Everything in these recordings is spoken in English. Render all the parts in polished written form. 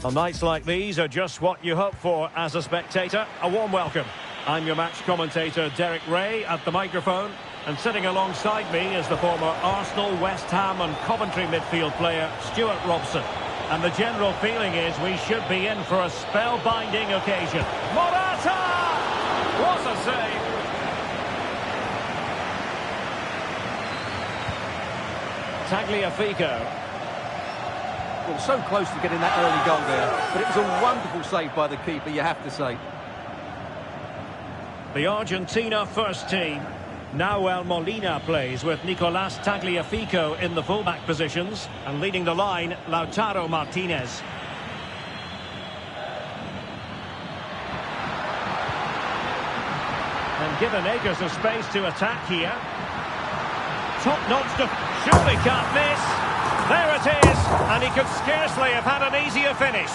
Well, nights like these are just what you hope for as a spectator. A warm welcome. I'm your match commentator, Derek Ray, at the microphone. And sitting alongside me is the former Arsenal, West Ham and Coventry midfield player, Stuart Robson. And the general feeling is we should be in for a spellbinding occasion. Morata! What a save! Tagliafico. Well, so close to getting that early goal there, but it was a wonderful save by the keeper, you have to say. The Argentina first team. Nahuel Molina plays with Nicolas Tagliafico in the fullback positions, and leading the line, Lautaro Martinez. And given acres of space to attack here. Top-notch, surely can't miss. There it is, and he could scarcely have had an easier finish.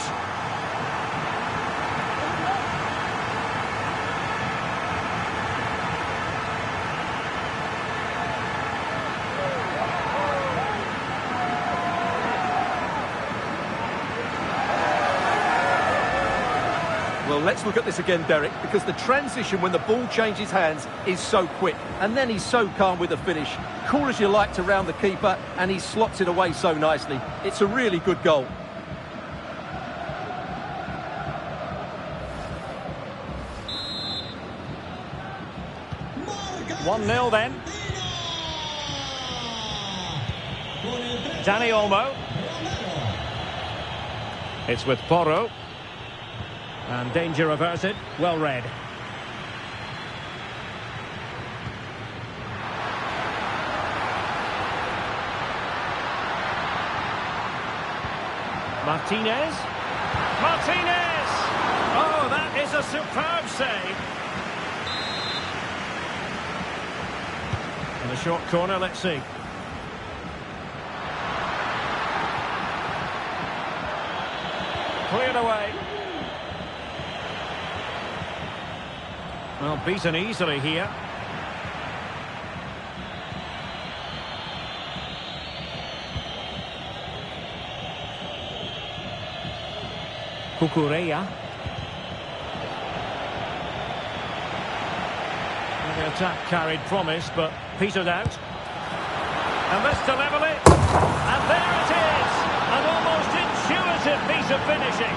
Well, let's look at this again, Derek, because the transition when the ball changes hands is so quick. And then he's so calm with the finish. Cool as you like to round the keeper, and he slots it away so nicely. It's a really good goal. One 1-0 then. Dani Olmo. It's with Porro. And danger averted, well read. Martinez. Martinez! Oh, that is a superb save. And a short corner, let's see. Cleared away. Well, beaten easily here. Cucurella. The attack carried promise, but petered out. And this to level it. And there it is! An almost intuitive piece of finishing.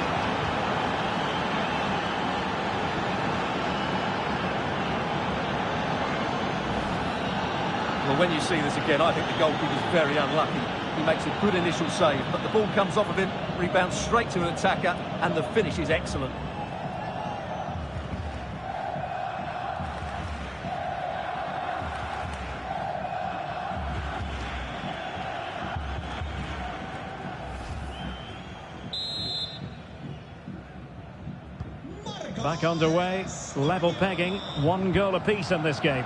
Well, when you see this again, I think the goalkeeper's very unlucky. He makes a good initial save, but the ball comes off of him, rebounds straight to an attacker, and the finish is excellent. Back underway, level pegging, 1 goal apiece in this game.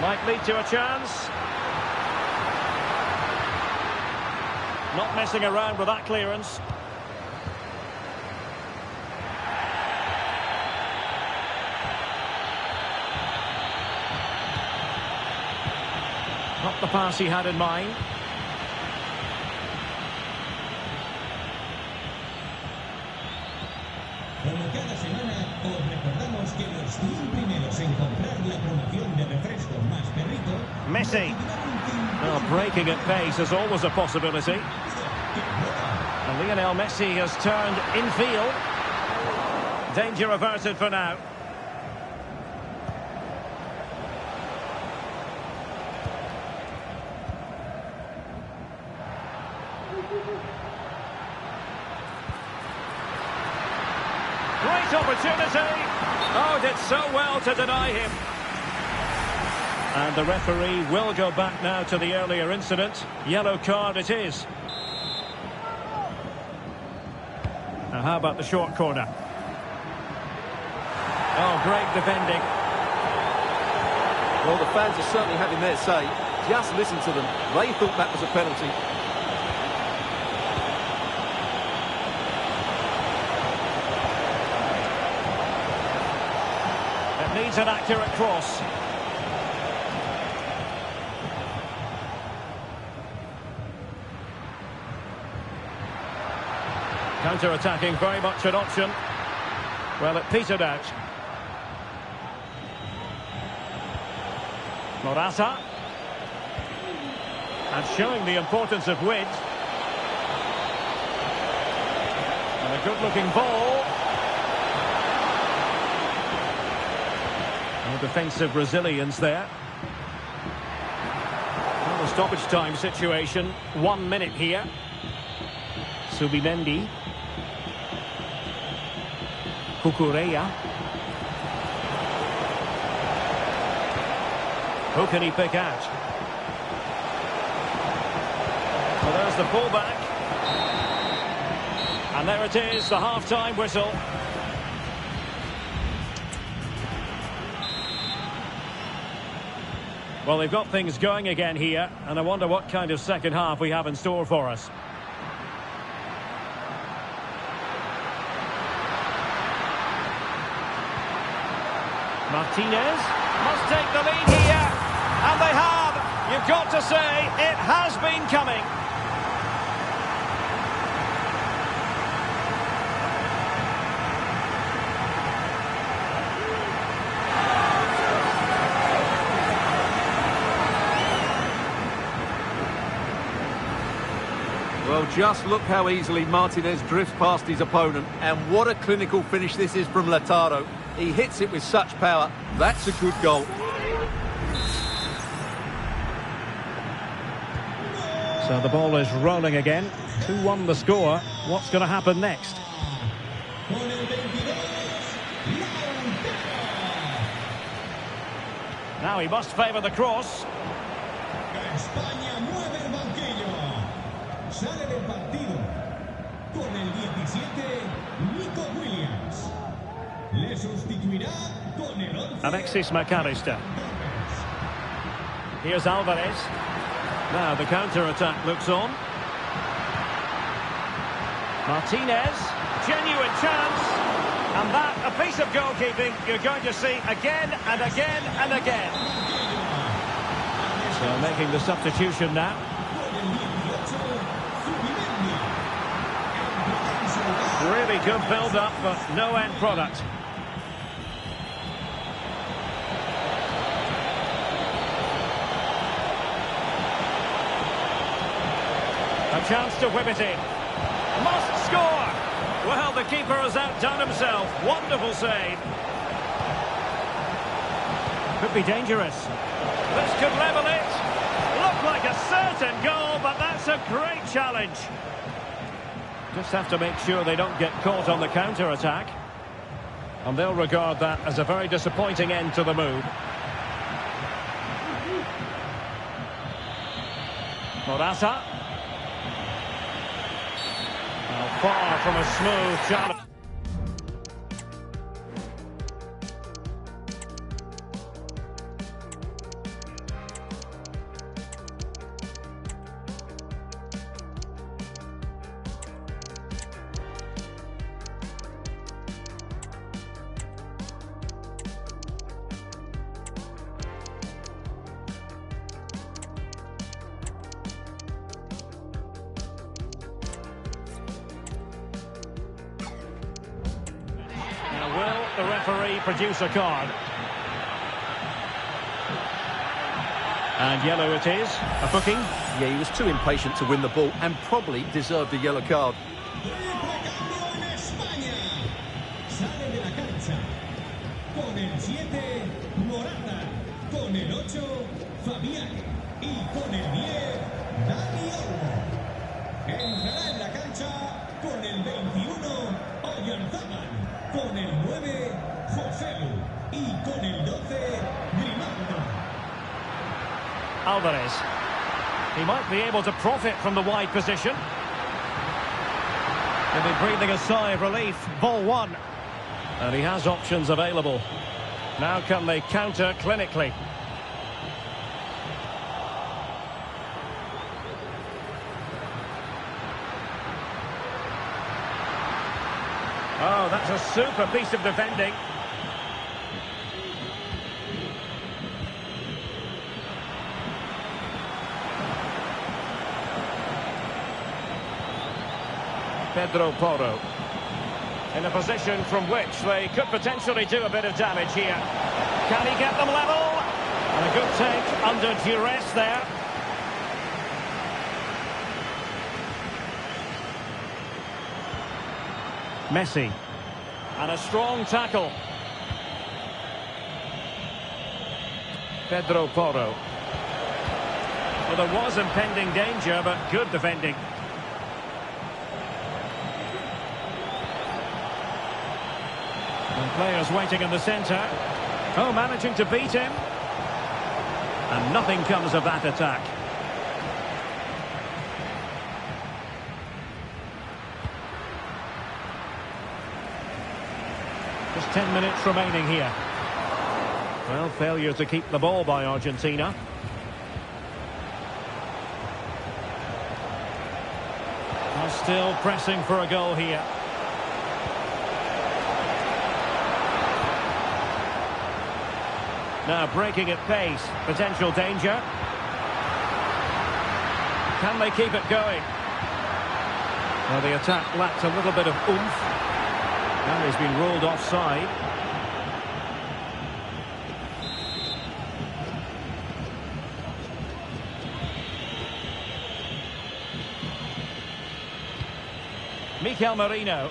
Might lead to a chance. Not messing around with that clearance. Not the pass he had in mind. Como cada semana, os recordamos que los 100 primeros en comprar la promoción de refrescos más perrito... Messi. Well, breaking at pace is always a possibility. And Lionel Messi has turned infield. Danger averted for now. Great opportunity. Oh, did so well to deny him. And the referee will go back now to the earlier incident. Yellow card it is. Now how about the short corner? Oh, great defending. Well, the fans are certainly having their say. Just listen to them. They thought that was a penalty. needs an accurate cross. Counter-attacking, very much an option. Well, it petered out. Morata. And showing the importance of width. And a good-looking ball. And defensive resilience there. Well, the stoppage time situation. 1 minute here. Subimendi. Cucurella. Who can he pick out? Well, there's the pullback. And there it is, the half-time whistle. Well, they've got things going again here, and I wonder what kind of second half we have in store for us. Martinez must take the lead here, and they have. You've got to say, it has been coming. Well, just look how easily Martinez drifts past his opponent, and what a clinical finish this is from Lautaro. He hits it with such power. That's a good goal. So the ball is rolling again. 2-1 the score. What's going to happen next? Now he must favour the cross. España mueve el banquillo. Sale del partido con el 17, Nico Williams. Le sustituirá con el 11. Alexis McAllister. Here's Alvarez. Now the counter-attack looks on. Martinez. Genuine chance. And that, a piece of goalkeeping you're going to see again and again and again. So making the substitution now. Really good build-up, but no end product. A chance to whip it in. Must score! Well, the keeper has outdone himself. Wonderful save. Could be dangerous. This could level it. Looked like a certain goal, but that's a great challenge. Just have to make sure they don't get caught on the counter-attack. And they'll regard that as a very disappointing end to the move. Morata. Well, far from a smooth challenge. Will the referee produce a card? And yellow it is. A booking. Yeah, he was too impatient to win the ball and probably deserved a yellow card. Sale de la cancha con el 7, Morata, con el 8, Fabián y con el 10, Dani Olmo. Entrará en la cancha con el 21, Oyarzabal, con el 9, Joselu y con el 12, Grimaldo. Alvarez. He might be able to profit from the wide position. He'll be breathing a sigh of relief. Ball one. And he has options available. Now can they counter clinically? Oh, that's a super piece of defending. Pedro Porro. In a position from which they could potentially do a bit of damage here. Can he get them level? And a good take under duress there. Messi. And a strong tackle. Pedro Porro. Well, there was impending danger, but good defending. And players waiting in the centre. Oh, managing to beat him. And nothing comes of that attack. Just 10 minutes remaining here. Well, failure to keep the ball by Argentina. Well, still pressing for a goal here. Now breaking at pace. Potential danger. Can they keep it going? Well, the attack lacked a little bit of oomph. Now he's been ruled offside. Mikel Merino.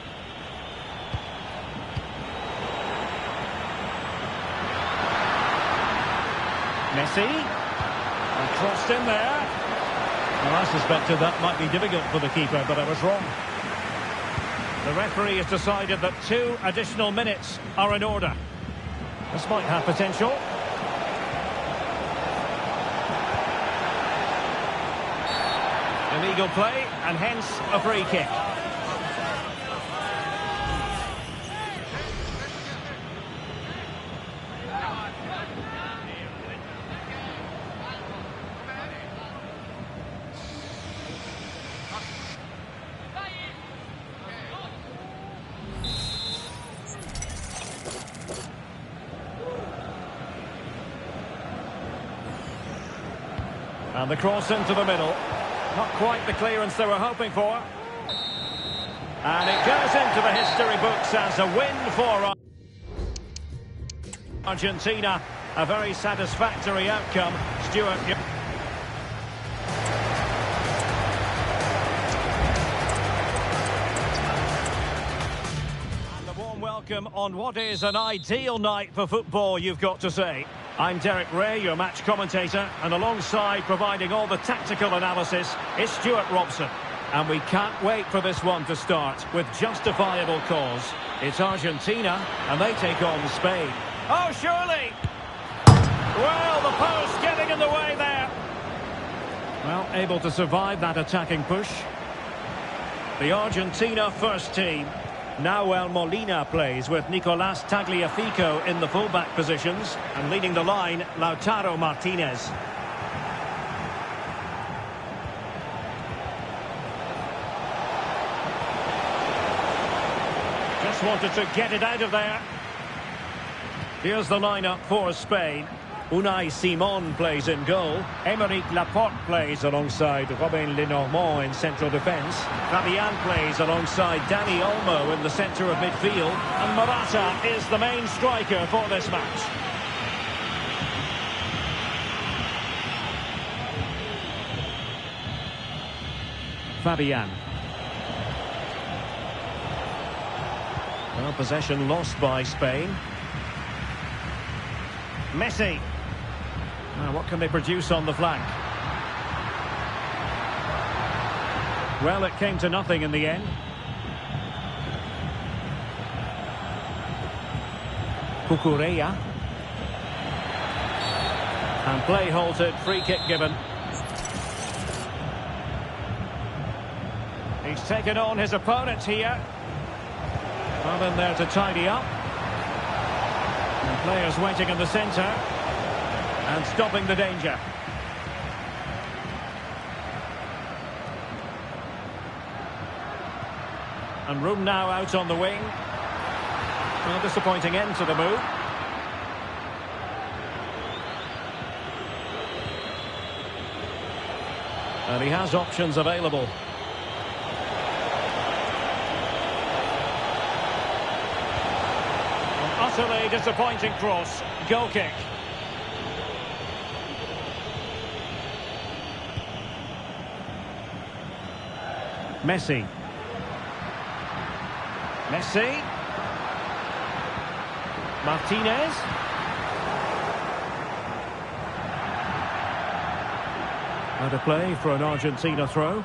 Messi. And crossed in there. Well, I suspected that might be difficult for the keeper, but I was wrong. The referee has decided that 2 additional minutes are in order. This might have potential. Illegal play, and hence a free kick. And the cross into the middle. Not quite the clearance they were hoping for. And it goes into the history books as a win for Argentina. A very satisfactory outcome. Stuart. And a warm welcome on what is an ideal night for football, you've got to say. I'm Derek Ray, your match commentator, and alongside providing all the tactical analysis is Stuart Robson. And we can't wait for this one to start with justifiable cause. It's Argentina, and they take on Spain. Oh, surely! Well, the post getting in the way there. Well, able to survive that attacking push. The Argentina first team. Nahuel Molina plays with Nicolás Tagliafico in the fullback positions, and leading the line, Lautaro Martinez. Just wanted to get it out of there. Here's the lineup for Spain. Unai Simon plays in goal. Aymeric Laporte plays alongside Robin Lenormand in central defence. Fabian plays alongside Dani Olmo in the centre of midfield. And Morata is the main striker for this match. Fabian. Well, possession lost by Spain. Messi. Now, what can they produce on the flank? Well, it came to nothing in the end. Cucurella. And play halted, free kick given. He's taken on his opponent here. Well, in there to tidy up. And players waiting in the centre. And stopping the danger. And room now out on the wing. Well, disappointing end to the move. And he has options available. Utterly disappointing cross. Goal kick. Messi. Martinez. Out of play for an Argentina throw.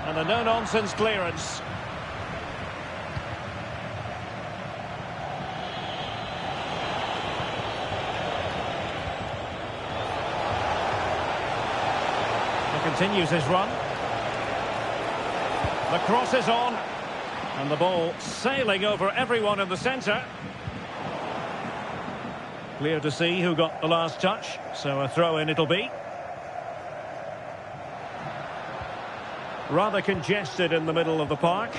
And a no-nonsense clearance. He continues his run. The cross is on. And the ball sailing over everyone in the centre. Clear to see who got the last touch. So a throw-in it'll be. Rather congested in the middle of the park.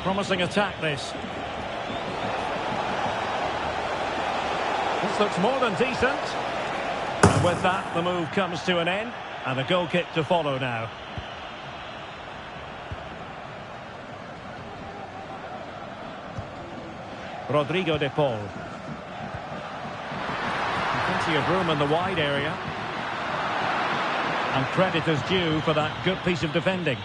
Promising attack, this. This looks more than decent. And with that, the move comes to an end. And a goal kick to follow now. Rodrigo de Paul. Plenty of room in the wide area. And credit is due for that good piece of defending.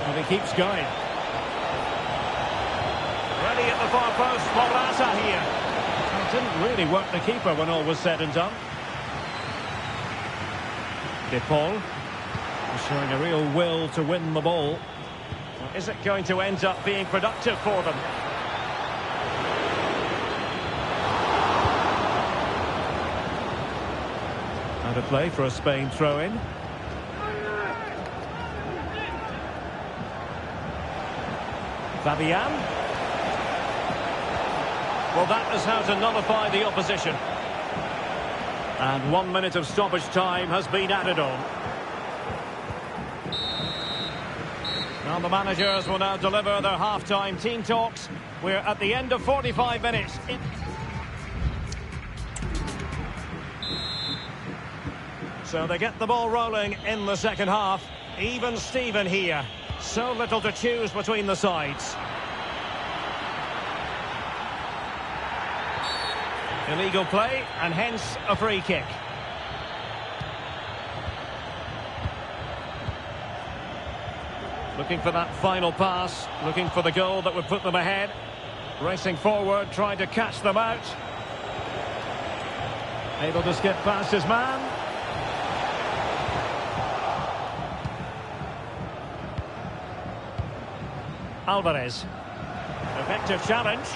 And he keeps going. Ready at the far post, Morata here. It didn't really work the keeper when all was said and done. De Paul showing a real will to win the ball. Is it going to end up being productive for them? Out of play for a Spain throw-in. Fabian. Well, that is how to nullify the opposition. And 1 minute of stoppage time has been added on. Now the managers will now deliver their half-time team talks. We're at the end of 45 minutes. So they get the ball rolling in the second half. Even Steven here. So little to choose between the sides. Illegal play and hence a free kick. Looking for that final pass, looking for the goal that would put them ahead. Racing forward, trying to catch them out. Able to skip past his man. Alvarez. Effective challenge.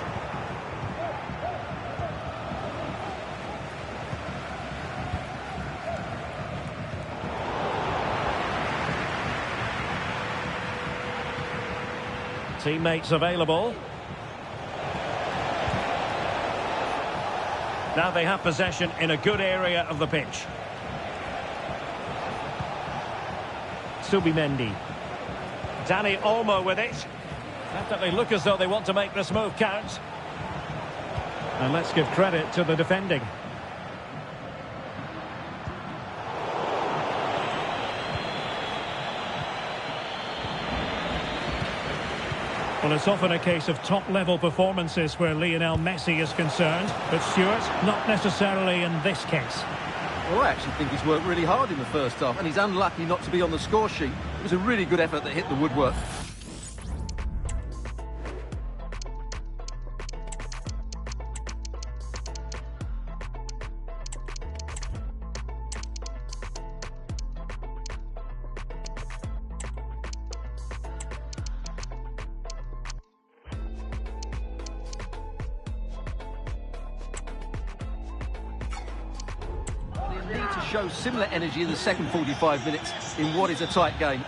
Teammates available. Now they have possession in a good area of the pitch. Subimendi. Dani Olmo with it. Definitely look as though they want to make this move count. And let's give credit to the defending. Well, it's often a case of top-level performances where Lionel Messi is concerned, but Stuart, not necessarily in this case. Well, I actually think he's worked really hard in the first half, and he's unlucky not to be on the score sheet. It was a really good effort that hit the woodwork. Show similar energy in the second 45 minutes in what is a tight game.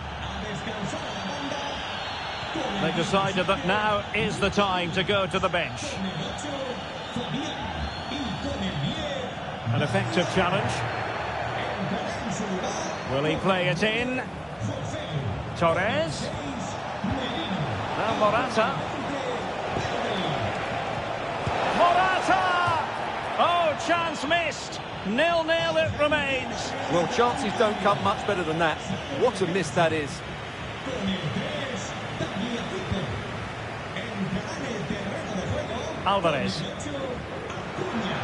They decided that now is the time to go to the bench. An effective challenge. Will he play it in? Torres. Now Morata. Morata! chance missed. 0-0 it remains. Well, chances don't come much better than that. What a miss that is. Con el 3, Tagliafico. Entrará en el terreno de juego. Alvarez. Con el 8, Acuña.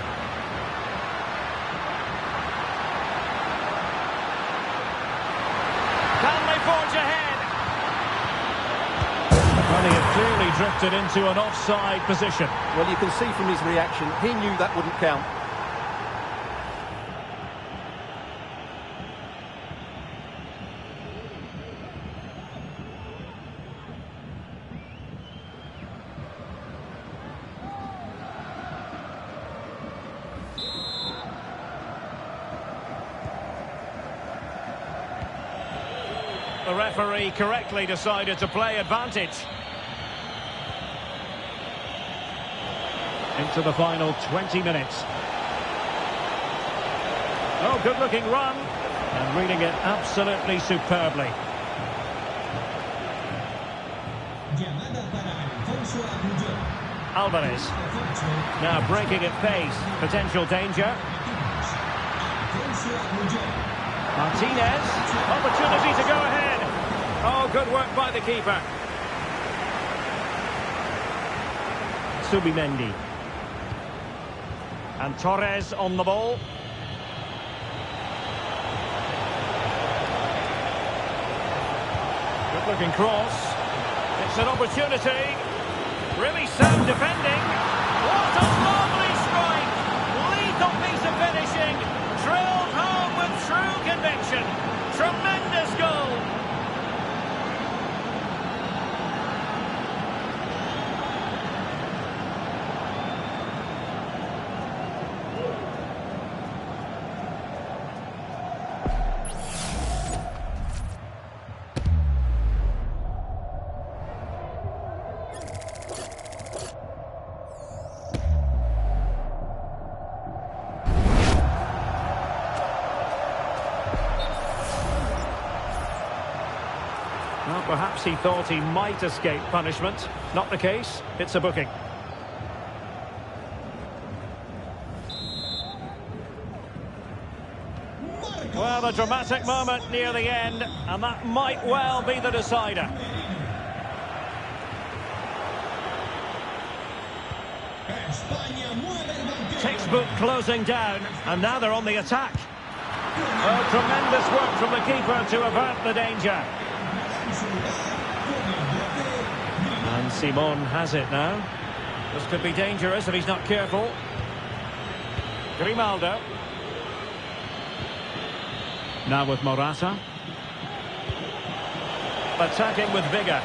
Can they forge ahead? Well, he had clearly drifted into an offside position. Well, you can see from his reaction, he knew that wouldn't count. The referee correctly decided to play advantage. Into the final 20 minutes. Oh, good-looking run. And reading it absolutely superbly. Llamada para Alfonso Agulló. Alvarez. Alfonso. Now breaking at pace. Potential danger. Alfonso Agulló. Martinez. Opportunity to go ahead. Oh, good work by the keeper. Subimendi. And Torres on the ball. Good-looking cross. It's an opportunity. Really sound defending. What a lovely strike! Lethal piece of finishing. Drilled home with true conviction. Tremendous goal. Well, perhaps he thought he might escape punishment. Not the case. It's a booking. Well, a dramatic moment near the end, and that might well be the decider. España mueve el banquillo. Textbook closing down, and now they're on the attack. Oh, tremendous work from the keeper to avert the danger. And Simon has it now. This could be dangerous if he's not careful. Grimaldo. Now with Morata. Attacking with vigour.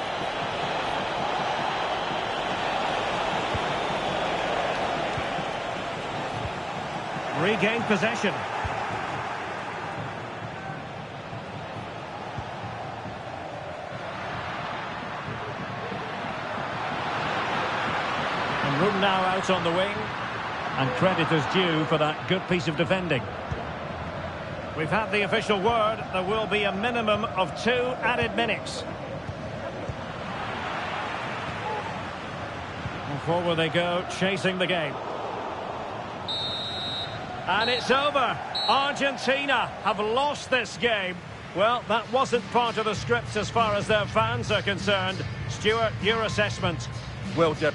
Regained possession. And room now out on the wing. And credit is due for that good piece of defending. We've had the official word. There will be a minimum of 2 added minutes. And forward they go, chasing the game. And it's over. Argentina have lost this game. Well, that wasn't part of the script as far as their fans are concerned. Stuart, your assessment? Well, Jeff.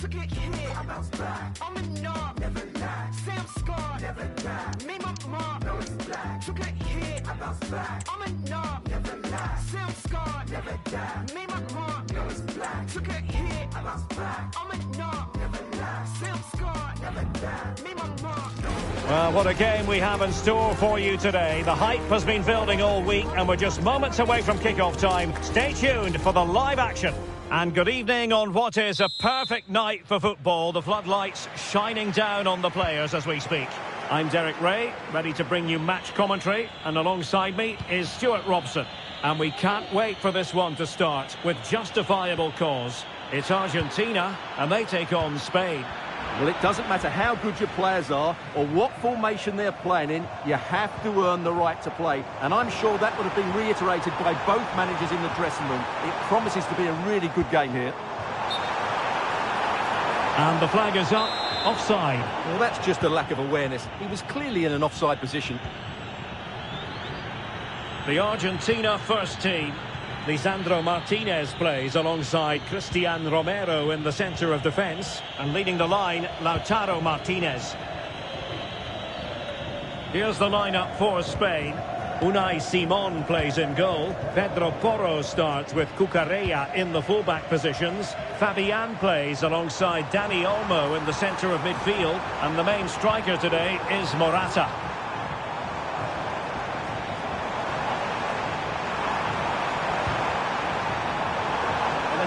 Took a hit, I bounce back. I'm a knob, never lie. Sam Scott, never die. Made my mom, no it's black. Took a hit, I bounce back. I'm a knob, never lie. Sam Scott. Made my mark. Took a hit. I'm a knock. Still scarred. Made my mark. Well, what a game we have in store for you today. The hype has been building all week and we're just moments away from kick-off time. Stay tuned for the live action. And good evening on what is a perfect night for football. The floodlights shining down on the players as we speak. I'm Derek Ray, ready to bring you match commentary. And alongside me is Stuart Robson. And we can't wait for this one to start with justifiable cause. It's Argentina and they take on Spain. Well, it doesn't matter how good your players are or what formation they're playing in, you have to earn the right to play. And I'm sure that would have been reiterated by both managers in the dressing room. It promises to be a really good game here. And the flag is up, offside. Well, that's just a lack of awareness. He was clearly in an offside position. The Argentina first team. Lisandro Martinez plays alongside Cristian Romero in the centre of defence. And leading the line, Lautaro Martinez. Here's the lineup for Spain. Unai Simon plays in goal. Pedro Porro starts with Cucurella in the fullback positions. Fabian plays alongside Dani Olmo in the centre of midfield. And the main striker today is Morata.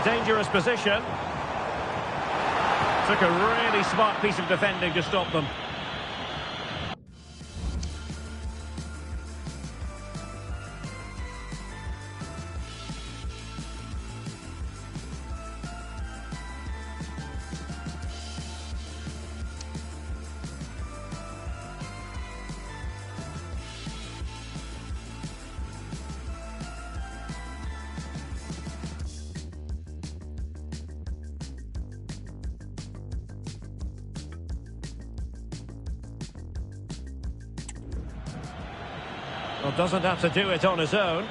Dangerous position. Took a really smart piece of defending to stop them. Well, doesn't have to do it on his own.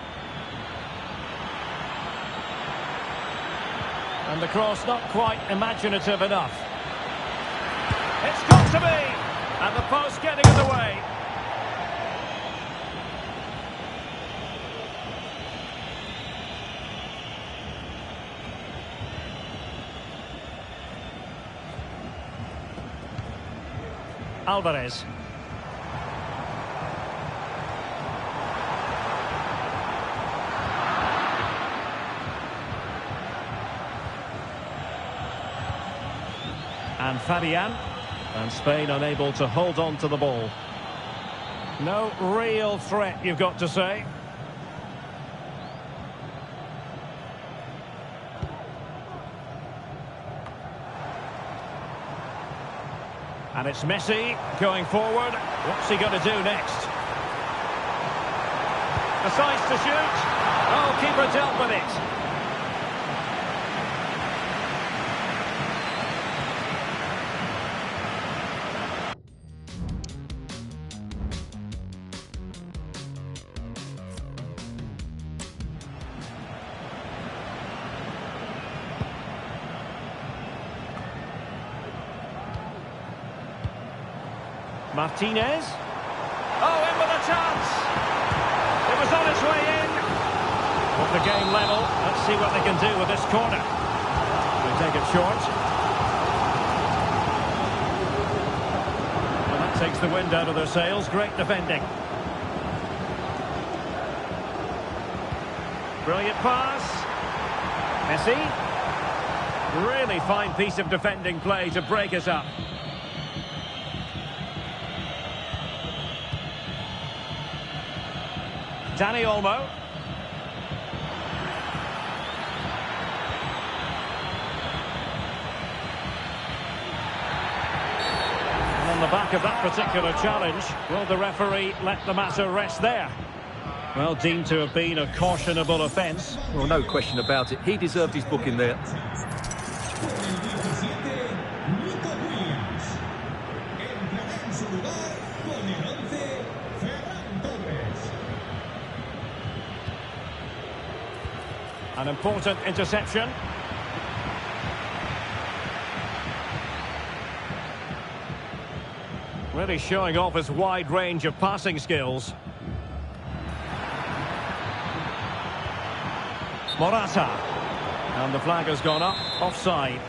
And the cross not quite imaginative enough. It's got to be! And the post getting in the way. Alvarez. And Fabian, and Spain unable to hold on to the ball. No real threat, you've got to say. And it's Messi going forward. What's he going to do next? Decides to shoot. Oh, keeper dealt with it. Martinez. Oh, in with a chance. It was on its way in. With the game level, let's see what they can do with this corner. They take it short. Well, that takes the wind out of their sails. Great defending. Brilliant pass. Messi. Really fine piece of defending play to break us up. Dani Olmo. And on the back of that particular challenge, will the referee let the matter rest there? Well, deemed to have been a cautionable offence. Well, no question about it. He deserved his booking there. An important interception. Really showing off his wide range of passing skills. Morata. And the flag has gone up, offside.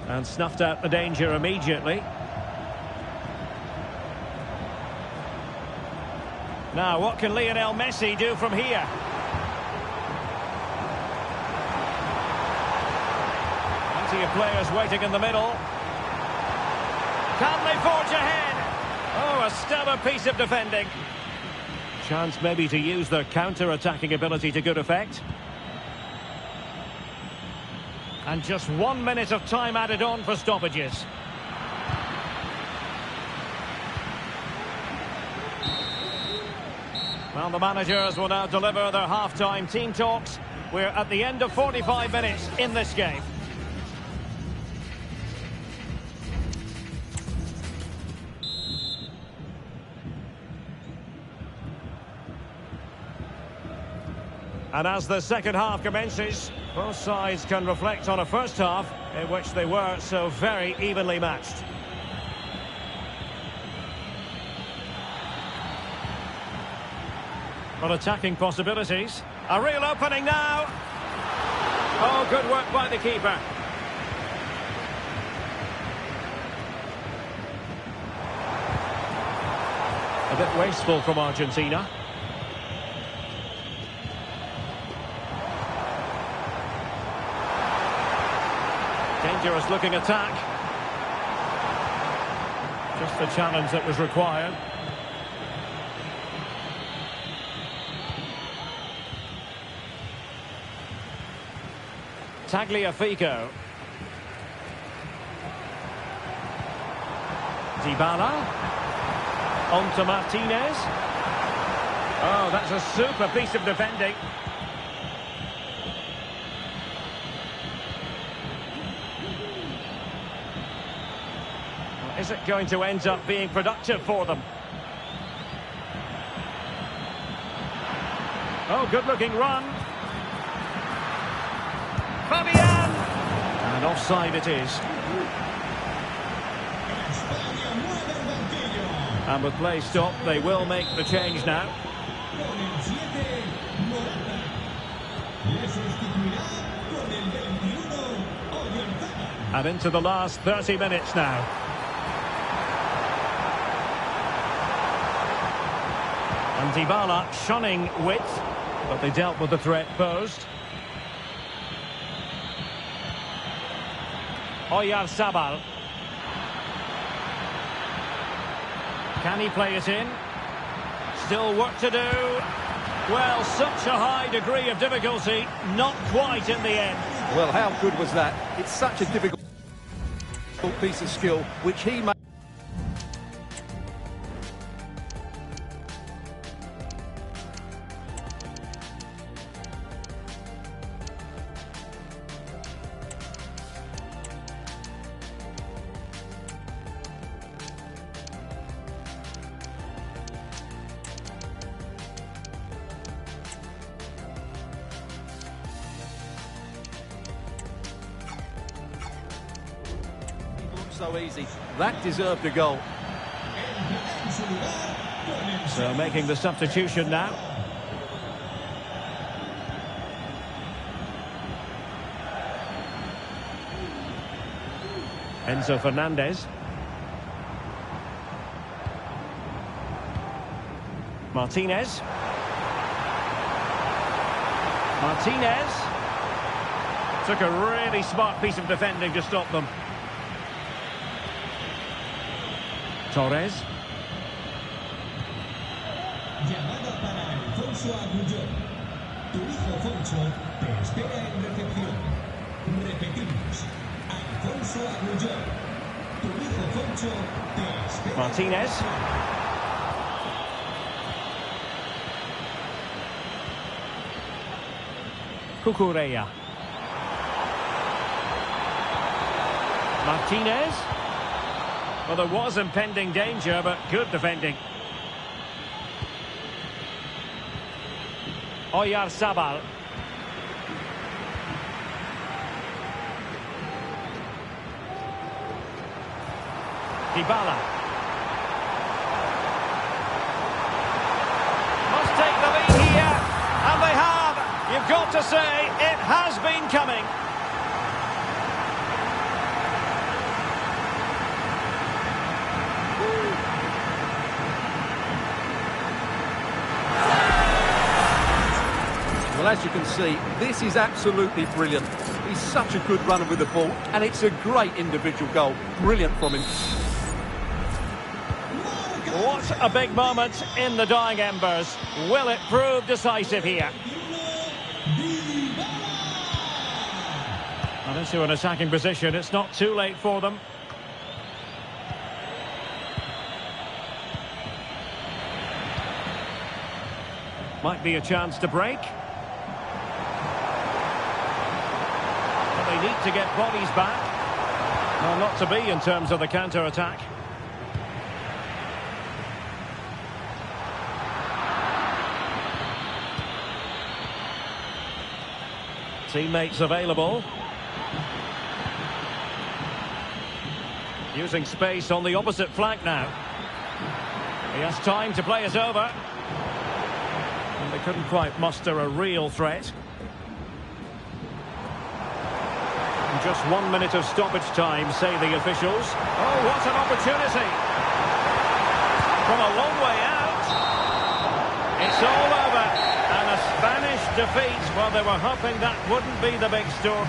And snuffed out the danger immediately. Now, what can Lionel Messi do from here? Plenty of players waiting in the middle. Can they forge ahead? Oh, a stellar piece of defending. Chance maybe to use their counter-attacking ability to good effect. And just 1 minute of time added on for stoppages. Well, the managers will now deliver their half-time team talks. We're at the end of 45 minutes in this game. And as the second half commences, both sides can reflect on a first half in which they were so very evenly matched. Well, attacking possibilities. A real opening now. Oh, good work by the keeper. A bit wasteful from Argentina. Dangerous looking attack. Just the challenge that was required. Tagliafico. Dybala. On to Martinez. Oh, that's a super piece of defending. Is it going to end up being productive for them? Oh, good-looking run. Fabian! And offside it is. And with play stopped, they will make the change now. And into the last 30 minutes now. And Dybala shunning width, but they dealt with the threat posed. Oyarzabal. Can he play it in? Still work to do. Well, such a high degree of difficulty, not quite in the end. Well, how good was that? It's such a difficult piece of skill, which he made. So easy. That deserved a goal. So making the substitution now. Enzo Fernandez. Martinez. Martinez. Took a really smart piece of defending to stop them. Torres. Llamada para Alfonso Agullón. Tu hijo Foncho te espera en recepción. Repetimos. Alfonso Agullón. Tu hijo Foncho te espera. Martinez. Cucurella. Martinez. Well, there was impending danger, but good defending. Oyarzabal. Dybala. I've got to say, it has been coming. Well, as you can see, this is absolutely brilliant. He's such a good runner with the ball, and it's a great individual goal. Brilliant from him. What a big moment in the dying embers. Will it prove decisive here? And into an attacking position. It's not too late for them. Might be a chance to break. But they need to get bodies back. Well, not to be in terms of the counter-attack. Teammates available. Using space on the opposite flank now. He has time to play it over. And they couldn't quite muster a real threat. And just 1 minute of stoppage time, say the officials. Oh, what an opportunity! From a long way out. It's all over. And a Spanish defeat. Well, they were hoping that wouldn't be the big score.